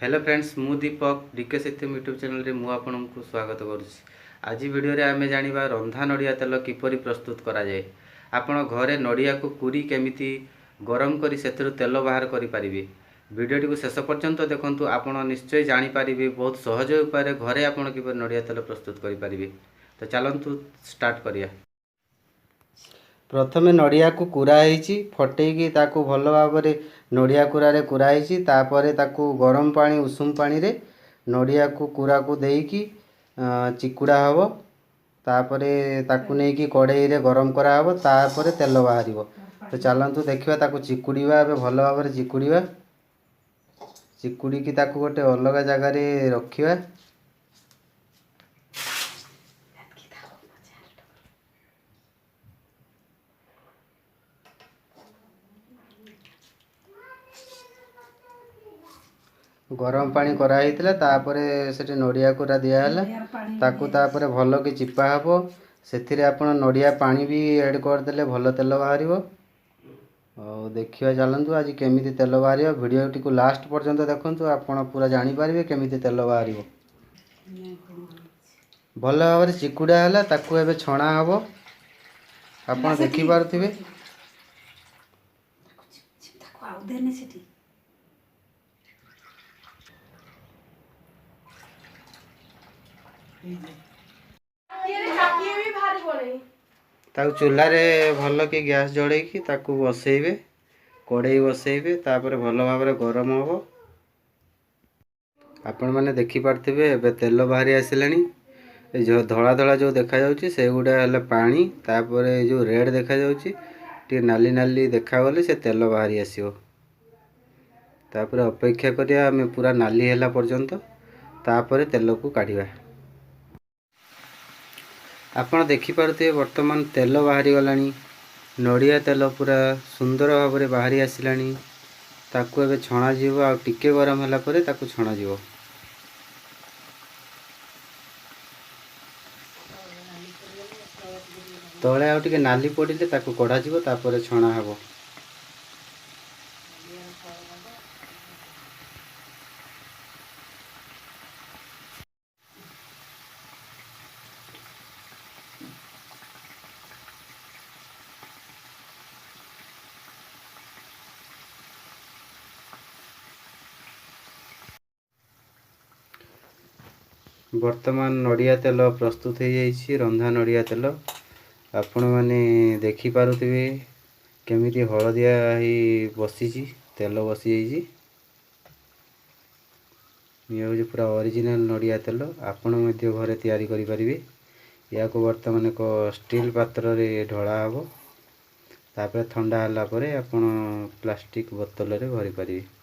Hello friends, मु दीपक DK सत्यम YouTube channel रे मु आपनको स्वागत करुच्ची। आज वीडियो रे आमे जानिबा रंधा नड़िया तेल किपरि प्रस्तुत करा जाए। आपण घरे नड़िया को कुरी केमिति गरम करी सेथिरु तेल बाहर करि परिबे। वीडियो टी को शेष पर्यंत देखंतु, आपण निश्चय जानि परिबे बहुत सहज उपाय घरे आपण किपरि नड़िया तेल प्रस्तुत करि परिबे। तो चलंतु स्टार्ट करिया। प्रथमे नड़िया को कुरा होईची फटेकी ताकू भल भाव नड़िया कुरा रे कुरा होईची। तापरे ताकू गरम पानी उषुम पानी रे नड़िया को कुरा को देईकी चिकुड़ा हबो। तापरे ताकू नेकी कड़ाई रे गरम करा हबो। तापरे तेल बाहरिबो। तो चलंतु देखिबा ताकू चिकुड़ीबा। एबे भल भाव रे चिकुड़ीबा। चिकुड़ी की ताकू गोटे अलग जगह रे रखिबा। गरम पानी कराई तापरे सेठी नड़िया कुरा दिया है। ताकू तापरे भल कि चिपा हबो। सेथिरे आपण नड़िया पानी भी ऐड करदेले भल तेल बाहर। और देखिए चलतु आज केमिति तेल बाहर। वीडियो टी को लास्ट पर्यंत देखंतु, आपण पूरा जानि पारिबे केमिति तेल बाहर। भल भाव चिकुड़ा है ताकू एबे छणा हबो। आपण देखि पारुथिबे। ताकू चूल्हे भल कि गैस जड़े कि ताकू बसैबे। कड़ाई बसैबे। तापर भल भाव गरम हम। आपण मैंने देखि पार्थिबे एबे तेल बाहरी आसिलानी। जो धला धला जो देखा जाउची से गुडा हला पानी। तापर जो रेड देखा जाउची टी नाली नाली देखा गले से तेल बाहरी आसीबो। तापर अपेक्षा करिया हमें पूरा नाली होला पर्यंत। तापर तेल को काढिबा। आपण देखि पारुथिबे वर्तमान तेल बाहरी गलानी। नड़िया तेल पूरा सुंदर भाव में बाहरी आसिलानी। ताकू एबे छणा जीवो। आ टिके गरम होला परे ताकू छणा जीवो। तले आउ टिके नाली पड़िले ताकू कढ़ा जीवो। तापर छणा हबो। वर्तमान नड़िया तेल प्रस्तुत हो जाइए। रंधा नड़िया तेल आपण मैंने देखि पारुथिबे केमिति हलदिया ही बसी तेल बसी जाइए। ये हूँ पूरा ओरिजिनल नड़िया तेल। आपण मध्य घरे तैयारी करि परिबे। या को वर्तमान एक स्टील पात्र रे ढला हबो। तापर ठंडा होला परे आपण प्लास्टिक बोतल रे भरी परिबे।